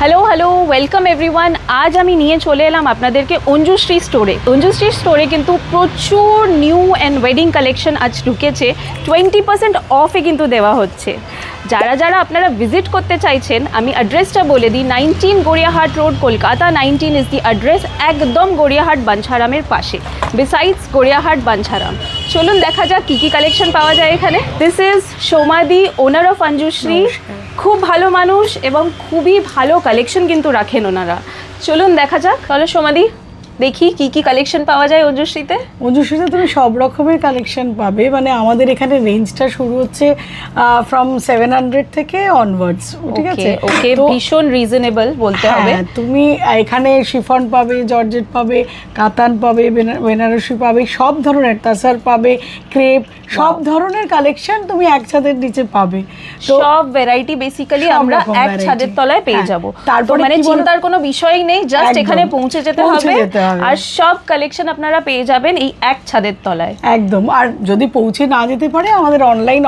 Hello welcome everyone. আজ আমি নিয়ে চলে এলাম আপনাদেরকে অঞ্জুশ্রী স্টোরে কিন্তু প্রচুর নিউ অ্যান্ড ওয়েডিং কালেকশন আজ ঢুকেছে। 20% অফে কিন্তু দেওয়া হচ্ছে। যারা আপনারা ভিজিট করতে চাইছেন আমি অ্যাড্রেসটা বলে দিই। 19 Gariahat road, Kolkata 19 is the address, একদম গড়িয়াহাট বাঞ্ছারামের পাশে, বিসাইডস গড়িয়াহাট বাঞ্ছারাম। চলুন দেখা যাক কী কী কালেকশন পাওয়া যায় এখানে। This is Soumadi, owner of Anjushree. খুব ভালো মানুষ এবং খুবই ভালো কালেকশন কিন্তু রাখেন ওনারা। চলুন দেখা যাক। তাহলে সৌমাদি দেখি কি কি কালেকশন পাওয়া যায় অঞ্জুশ্রীতে। অঞ্জুশ্রীতে তুমি সব রকমের কালেকশন পাবে, মানে আমাদের এখানে রেঞ্জটা শুরু হচ্ছে ফ্রম 700 থেকে অনওয়ার্ডস, ঠিক আছে? ওকে, ভীষণ রিজনেবল বলতে হবে। তুমি এখানে শিফন পাবে, জর্জেট পাবে, কাতান পাবে, বেনারসি পাবে, সব ধরনের তাসার পাবে, ক্রেপ, সব ধরনের কালেকশন তুমি এক ছাদের নিচে পাবে। তো সব ভ্যারাইটি বেসিক্যালি আমরা এক ছাদের তলায় পেয়ে যাব। তারপরে মানে চিন্তার কোনো বিষয়ই নেই, জাস্ট এখানে পৌঁছে যেতে হবে আর সব কালেকশন আপনারা পেয়ে যাবেন এই এক ছাদের তলায়। একদম। আর যদি পৌঁছে না যেতে পারে আমাদের অনলাইন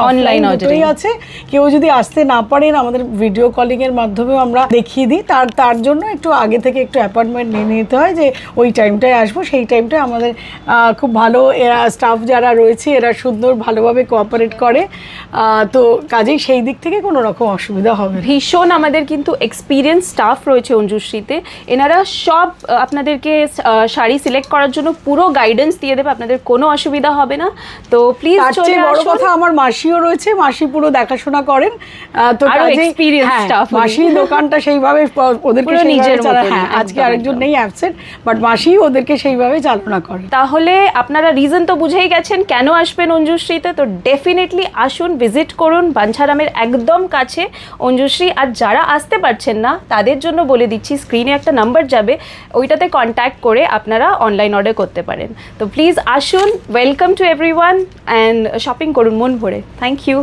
দুটোই আছে। কেউ যদি আসতে না পারেন আমাদের ভিডিও কলিং এর মাধ্যমেও আমরা দেখিয়ে দিই। তার জন্য একটু আগে থেকে একটু অ্যাপয়েন্টমেন্ট নিয়ে নিতে হয় যে ওই টাইমটায় আসবো। সেই টাইমটায় আমাদের খুব ভালো স্টাফ যারা রয়েছে এরা সুন্দর ভালোভাবে কোঅপারেট করে। তো কাজেই সেই দিক থেকে কোনো রকম অসুবিধা হবে না। ভীষণ আমাদের কিন্তু এক্সপিরিয়েন্স স্টাফ রয়েছে অঞ্জুশ্রীতে। এনারা সব আপনাদেরকে শাড়ি সিলেক্ট করার জন্য পুরো গাইডেন্স দিয়ে দেবে, আপনাদের কোনো অসুবিধা হবে না। তো প্লিজ চলে আসুন। বড় কথা আমার মাসিও রয়েছে, মাসি পুরো দেখাশোনা করেন। তো এক্সপিরিয়েন্স স্টাফ, মাসি দোকানটা সেইভাবে ওদেরকে নিজের মতো। হ্যাঁ, আজকে আরেকজন নেই, অ্যাবসেন্ট, বাট মাসি ওদেরকে সেইভাবে চালনা করে। তাহলে আপনারা রিজন তো বুঝেই গেছেন কেন আসবেন অঞ্জুশ্রীতে। তো ডেফিনেটলি আসুন, ভিজিট করুন, বাঞ্ছারামের একদম কাছে অঞ্জুশ্রী। আর যারা আসতে পারছেন না তাদের জন্য বলে দিচ্ছি, স্ক্রিনে একটা নাম্বার যাবে, ওইটাতে কন্ট্যাক্ট করে আপনারা অনলাইন অর্ডার করতে পারেন। তো প্লিজ আসুন, welcome to everyone and shopping করুন মন ভরে। Thank you.